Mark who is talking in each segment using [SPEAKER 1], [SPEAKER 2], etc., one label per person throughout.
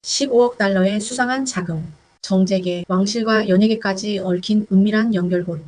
[SPEAKER 1] 15억 달러의 수상한 자금, 정재계, 왕실과 연예계까지 얽힌 은밀한 연결고리,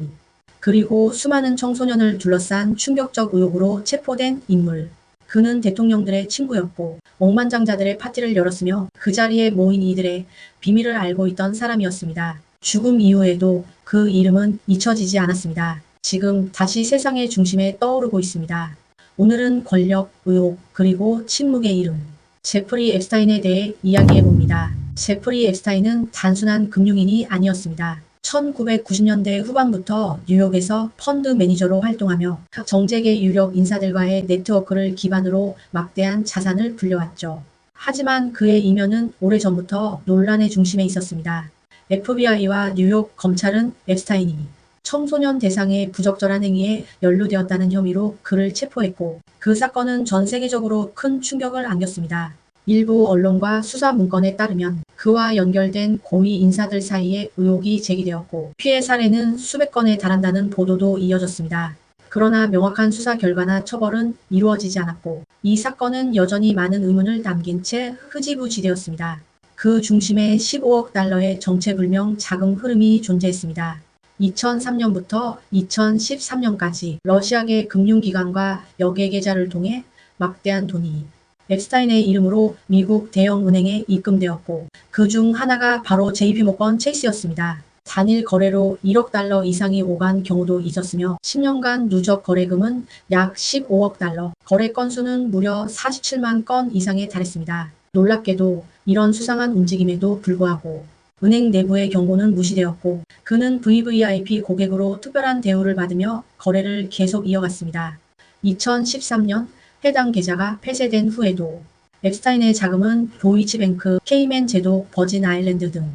[SPEAKER 1] 그리고 수많은 청소년을 둘러싼 충격적 의혹으로 체포된 인물. 그는 대통령들의 친구였고 억만장자들의 파티를 열었으며 그 자리에 모인 이들의 비밀을 알고 있던 사람이었습니다. 죽음 이후에도 그 이름은 잊혀지지 않았습니다. 지금 다시 세상의 중심에 떠오르고 있습니다. 오늘은 권력, 의혹, 그리고 침묵의 이름, 제프리 앱스타인에 대해 이야기해봅니다. 제프리 앱스타인은 단순한 금융인이 아니었습니다. 1990년대 후반부터 뉴욕에서 펀드 매니저로 활동하며 정재계 유력 인사들과의 네트워크를 기반으로 막대한 자산을 불려왔죠. 하지만 그의 이면은 오래전부터 논란의 중심에 있었습니다. FBI와 뉴욕 검찰은 앱스타인이 청소년 대상의 부적절한 행위에 연루되었다는 혐의로 그를 체포했고, 그 사건은 전 세계적으로 큰 충격을 안겼습니다. 일부 언론과 수사 문건에 따르면 그와 연결된 고위 인사들 사이에 의혹이 제기되었고, 피해 사례는 수백 건에 달한다는 보도도 이어졌습니다. 그러나 명확한 수사 결과나 처벌은 이루어지지 않았고, 이 사건은 여전히 많은 의문을 남긴 채 흐지부지되었습니다. 그 중심에 15억 달러의 정체불명 자금 흐름이 존재했습니다. 2003년부터 2013년까지 러시아계 금융기관과 역외 계좌를 통해 막대한 돈이 앱스타인의 이름으로 미국 대형 은행에 입금되었고, 그 중 하나가 바로 JP모건 체이스였습니다. 단일 거래로 1억 달러 이상이 오간 경우도 있었으며 10년간 누적 거래금은 약 15억 달러, 거래 건수는 무려 47만 건 이상에 달했습니다. 놀랍게도 이런 수상한 움직임에도 불구하고 은행 내부의 경고는 무시되었고, 그는 VVIP 고객으로 특별한 대우를 받으며 거래를 계속 이어갔습니다. 2013년 해당 계좌가 폐쇄된 후에도 앱스타인의 자금은 도이치뱅크, 케이맨 제도, 버진 아일랜드 등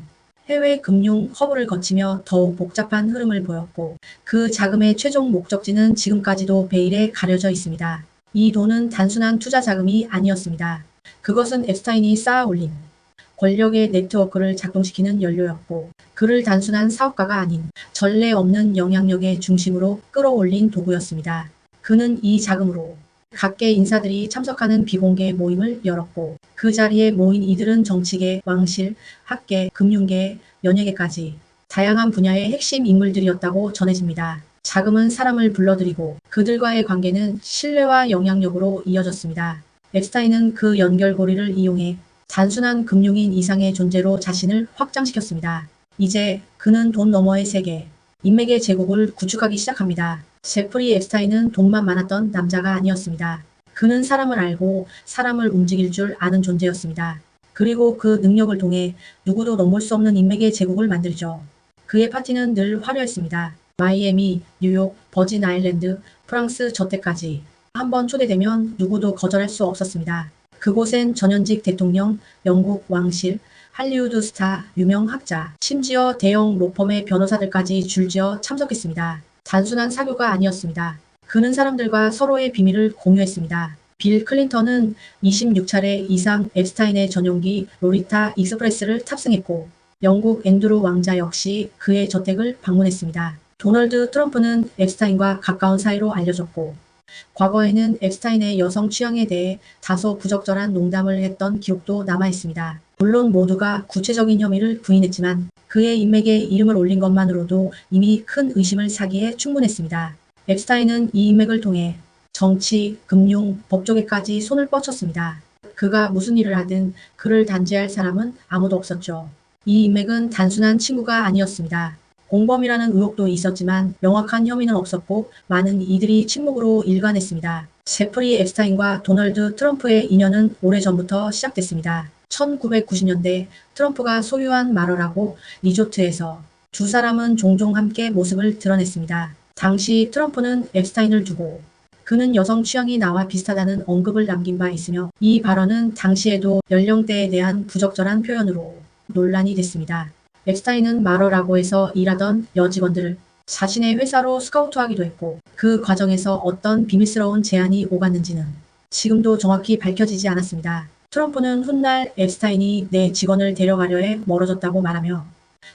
[SPEAKER 1] 해외 금융 허브를 거치며 더욱 복잡한 흐름을 보였고, 그 자금의 최종 목적지는 지금까지도 베일에 가려져 있습니다. 이 돈은 단순한 투자 자금이 아니었습니다. 그것은 앱스타인이 쌓아 올린 권력의 네트워크를 작동시키는 연료였고, 그를 단순한 사업가가 아닌 전례 없는 영향력의 중심으로 끌어올린 도구였습니다. 그는 이 자금으로 각계 인사들이 참석하는 비공개 모임을 열었고, 그 자리에 모인 이들은 정치계, 왕실, 학계, 금융계, 연예계까지 다양한 분야의 핵심 인물들이었다고 전해집니다. 자금은 사람을 불러들이고 그들과의 관계는 신뢰와 영향력으로 이어졌습니다. 앱스타인은 그 연결고리를 이용해 단순한 금융인 이상의 존재로 자신을 확장시켰습니다. 이제 그는 돈 너머의 세계, 인맥의 제국을 구축하기 시작합니다. 제프리 앱스타인은 돈만 많았던 남자가 아니었습니다. 그는 사람을 알고 사람을 움직일 줄 아는 존재였습니다. 그리고 그 능력을 통해 누구도 넘볼 수 없는 인맥의 제국을 만들죠. 그의 파티는 늘 화려했습니다. 마이애미, 뉴욕, 버진 아일랜드, 프랑스 저택까지 한번 초대되면 누구도 거절할 수 없었습니다. 그곳엔 전현직 대통령, 영국 왕실, 할리우드 스타, 유명 학자, 심지어 대형 로펌의 변호사들까지 줄지어 참석했습니다. 단순한 사교가 아니었습니다. 그는 사람들과 서로의 비밀을 공유했습니다. 빌 클린턴은 26차례 이상 앱스타인의 전용기 로리타 익스프레스를 탑승했고, 영국 앤드루 왕자 역시 그의 저택을 방문했습니다. 도널드 트럼프는 앱스타인과 가까운 사이로 알려졌고, 과거에는 앱스타인의 여성 취향에 대해 다소 부적절한 농담을 했던 기록도 남아있습니다. 물론 모두가 구체적인 혐의를 부인했지만 그의 인맥에 이름을 올린 것만으로도 이미 큰 의심을 사기에 충분했습니다. 앱스타인은 이 인맥을 통해 정치, 금융, 법조계까지 손을 뻗쳤습니다. 그가 무슨 일을 하든 그를 단죄할 사람은 아무도 없었죠. 이 인맥은 단순한 친구가 아니었습니다. 공범이라는 의혹도 있었지만 명확한 혐의는 없었고, 많은 이들이 침묵으로 일관했습니다. 제프리 앱스타인과 도널드 트럼프의 인연은 오래전부터 시작됐습니다. 1990년대 트럼프가 소유한 마러라고 리조트에서 두 사람은 종종 함께 모습을 드러냈습니다. 당시 트럼프는 앱스타인을 두고 그는 여성 취향이 나와 비슷하다는 언급을 남긴 바 있으며, 이 발언은 당시에도 연령대에 대한 부적절한 표현으로 논란이 됐습니다. 앱스타인은 마러라고 해서 일하던 여직원들을 자신의 회사로 스카우트하기도 했고, 그 과정에서 어떤 비밀스러운 제안이 오갔는지는 지금도 정확히 밝혀지지 않았습니다. 트럼프는 훗날 앱스타인이 내 직원을 데려가려 해 멀어졌다고 말하며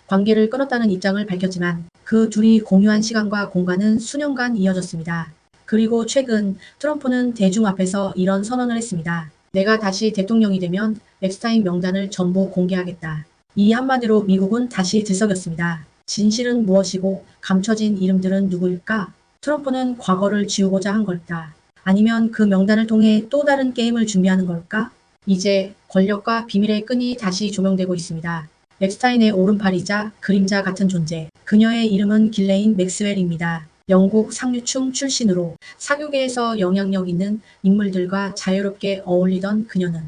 [SPEAKER 1] 관계를 끊었다는 입장을 밝혔지만, 그 둘이 공유한 시간과 공간은 수년간 이어졌습니다. 그리고 최근 트럼프는 대중 앞에서 이런 선언을 했습니다. 내가 다시 대통령이 되면 앱스타인 명단을 전부 공개하겠다. 이 한마디로 미국은 다시 들썩였습니다. 진실은 무엇이고 감춰진 이름들은 누구일까? 트럼프는 과거를 지우고자 한 걸까? 아니면 그 명단을 통해 또 다른 게임을 준비하는 걸까? 이제 권력과 비밀의 끈이 다시 조명되고 있습니다. 앱스타인의 오른팔이자 그림자 같은 존재. 그녀의 이름은 길레인 맥스웰입니다. 영국 상류층 출신으로 사교계에서 영향력 있는 인물들과 자유롭게 어울리던 그녀는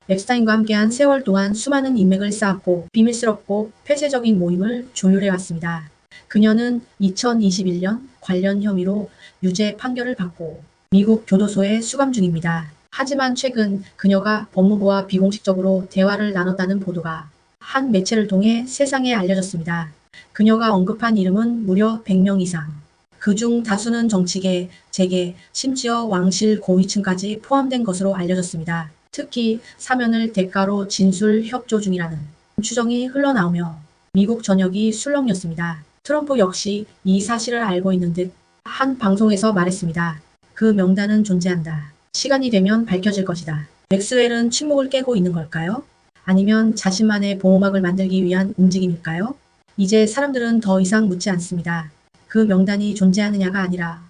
[SPEAKER 1] 앱스타인과 함께한 세월 동안 수많은 인맥을 쌓았고 비밀스럽고 폐쇄적인 모임을 조율해왔습니다. 그녀는 2021년 관련 혐의로 유죄 판결을 받고 미국 교도소에 수감 중입니다. 하지만 최근 그녀가 법무부와 비공식적으로 대화를 나눴다는 보도가 한 매체를 통해 세상에 알려졌습니다. 그녀가 언급한 이름은 무려 100명 이상. 그중 다수는 정치계, 재계, 심지어 왕실 고위층까지 포함된 것으로 알려졌습니다. 특히 사면을 대가로 진술 협조 중이라는 추정이 흘러나오며 미국 전역이 술렁였습니다. 트럼프 역시 이 사실을 알고 있는 듯 한 방송에서 말했습니다. 그 명단은 존재한다. 시간이 되면 밝혀질 것이다. 맥스웰은 침묵을 깨고 있는 걸까요? 아니면 자신만의 보호막을 만들기 위한 움직임일까요? 이제 사람들은 더 이상 묻지 않습니다. 그 명단이 존재하느냐가 아니라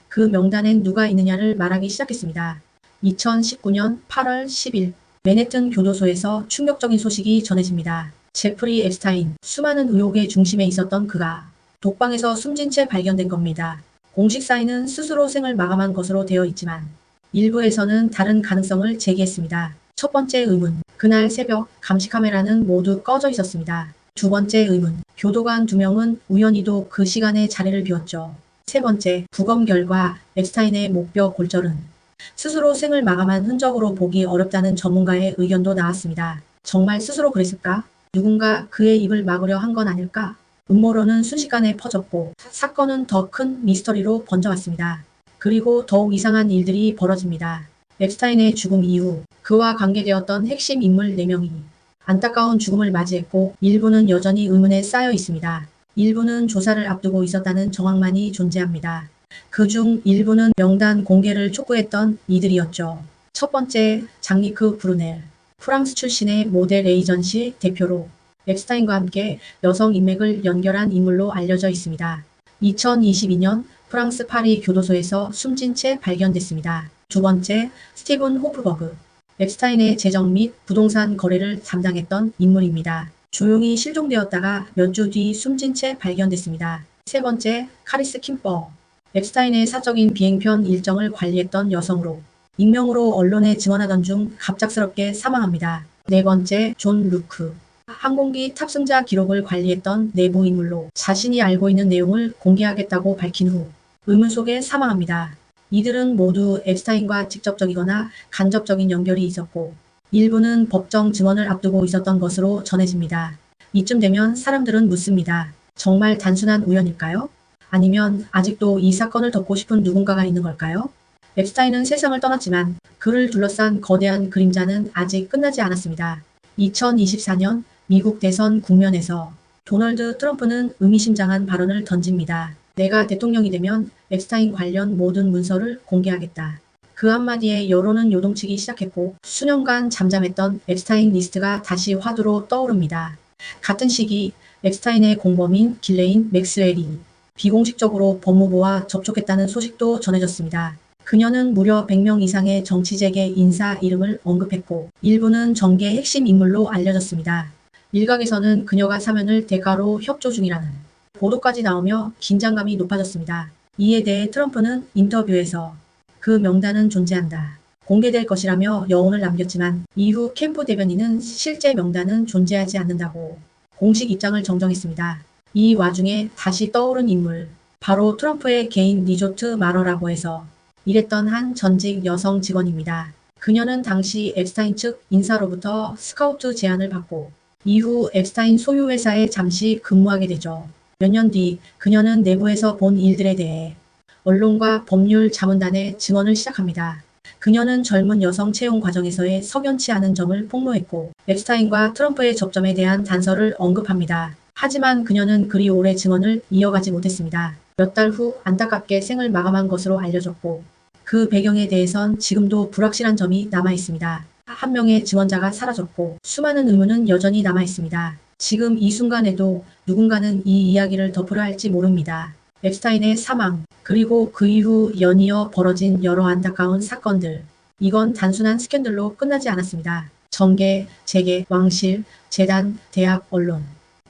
[SPEAKER 1] 그 명단엔 누가 있느냐를 말하기 시작했습니다. 2019년 8월 10일 맨해튼 교도소에서 충격적인 소식이 전해집니다. 제프리 앱스타인, 수많은 의혹의 중심에 있었던 그가 독방에서 숨진 채 발견된 겁니다. 공식 사인은 스스로 생을 마감한 것으로 되어 있지만 일부에서는 다른 가능성을 제기했습니다. 첫 번째 의문, 그날 새벽 감시 카메라는 모두 꺼져 있었습니다. 두 번째 의문, 교도관 2명은 우연히도 그 시간에 자리를 비웠죠. 세 번째, 부검 결과 앱스타인의 목뼈 골절은 스스로 생을 마감한 흔적으로 보기 어렵다는 전문가의 의견도 나왔습니다. 정말 스스로 그랬을까? 누군가 그의 입을 막으려 한 건 아닐까? 음모론은 순식간에 퍼졌고 사건은 더 큰 미스터리로 번져왔습니다. 그리고 더욱 이상한 일들이 벌어집니다. 앱스타인의 죽음 이후 그와 관계되었던 핵심 인물 4명이 안타까운 죽음을 맞이했고 일부는 여전히 의문에 쌓여 있습니다. 일부는 조사를 앞두고 있었다는 정황만이 존재합니다. 그중 일부는 명단 공개를 촉구했던 이들이었죠. 첫 번째, 장리크 브루넬. 프랑스 출신의 모델 에이전시 대표로 앱스타인과 함께 여성 인맥을 연결한 인물로 알려져 있습니다. 2022년 프랑스 파리 교도소에서 숨진 채 발견됐습니다. 두 번째, 스티븐 호프버그. 앱스타인의 재정 및 부동산 거래를 담당했던 인물입니다. 조용히 실종되었다가 몇 주 뒤 숨진 채 발견됐습니다. 세 번째, 카리스 킴버. 앱스타인의 사적인 비행편 일정을 관리했던 여성으로 익명으로 언론에 증언하던 중 갑작스럽게 사망합니다. 네 번째, 존 루크. 항공기 탑승자 기록을 관리했던 내부 인물로 자신이 알고 있는 내용을 공개하겠다고 밝힌 후 의문 속에 사망합니다. 이들은 모두 앱스타인과 직접적이거나 간접적인 연결이 있었고 일부는 법정 증언을 앞두고 있었던 것으로 전해집니다. 이쯤 되면 사람들은 묻습니다. 정말 단순한 우연일까요? 아니면 아직도 이 사건을 덮고 싶은 누군가가 있는 걸까요? 앱스타인은 세상을 떠났지만 그를 둘러싼 거대한 그림자는 아직 끝나지 않았습니다. 2024년 미국 대선 국면에서 도널드 트럼프는 의미심장한 발언을 던집니다. 내가 대통령이 되면 앱스타인 관련 모든 문서를 공개하겠다. 그 한마디에 여론은 요동치기 시작했고 수년간 잠잠했던 앱스타인 리스트가 다시 화두로 떠오릅니다. 같은 시기 앱스타인의 공범인 길레인 맥스웰이 비공식적으로 법무부와 접촉했다는 소식도 전해졌습니다. 그녀는 무려 100명 이상의 정치재계 인사 이름을 언급했고 일부는 정계 핵심 인물로 알려졌습니다. 일각에서는 그녀가 사면을 대가로 협조 중이라는 보도까지 나오며 긴장감이 높아졌습니다. 이에 대해 트럼프는 인터뷰에서 그 명단은 존재한다. 공개될 것이라며 여운을 남겼지만 이후 캠프 대변인은 실제 명단은 존재하지 않는다고 공식 입장을 정정했습니다. 이 와중에 다시 떠오른 인물, 바로 트럼프의 개인 리조트 마러라고 해서 일했던 한 전직 여성 직원입니다. 그녀는 당시 앱스타인 측 인사로부터 스카우트 제안을 받고 이후 앱스타인 소유 회사에 잠시 근무하게 되죠. 몇 년 뒤 그녀는 내부에서 본 일들에 대해 언론과 법률 자문단에 증언을 시작합니다. 그녀는 젊은 여성 채용 과정에서의 석연치 않은 점을 폭로했고 앱스타인과 트럼프의 접점에 대한 단서를 언급합니다. 하지만 그녀는 그리 오래 증언을 이어가지 못했습니다. 몇 달 후 안타깝게 생을 마감한 것으로 알려졌고 그 배경에 대해선 지금도 불확실한 점이 남아 있습니다. 한 명의 증언자가 사라졌고 수많은 의문은 여전히 남아 있습니다. 지금 이 순간에도 누군가는 이 이야기를 덮으려 할지 모릅니다. 앱스타인의 사망, 그리고 그 이후 연이어 벌어진 여러 안타까운 사건들. 이건 단순한 스캔들로 끝나지 않았습니다. 정계, 재계, 왕실, 재단, 대학, 언론.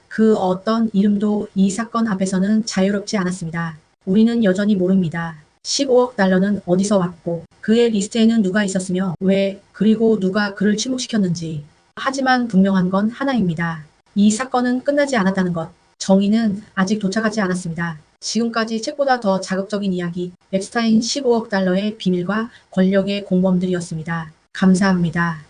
[SPEAKER 1] 그 어떤 이름도 이 사건 앞에서는 자유롭지 않았습니다. 우리는 여전히 모릅니다. 15억 달러는 어디서 왔고, 그의 리스트에는 누가 있었으며, 왜, 그리고 누가 그를 침묵시켰는지. 하지만 분명한 건 하나입니다. 이 사건은 끝나지 않았다는 것. 정의는 아직 도착하지 않았습니다. 지금까지 책보다 더 자극적인 이야기, 앱스타인 15억 달러의 비밀과 권력의 공범들이었습니다. 감사합니다.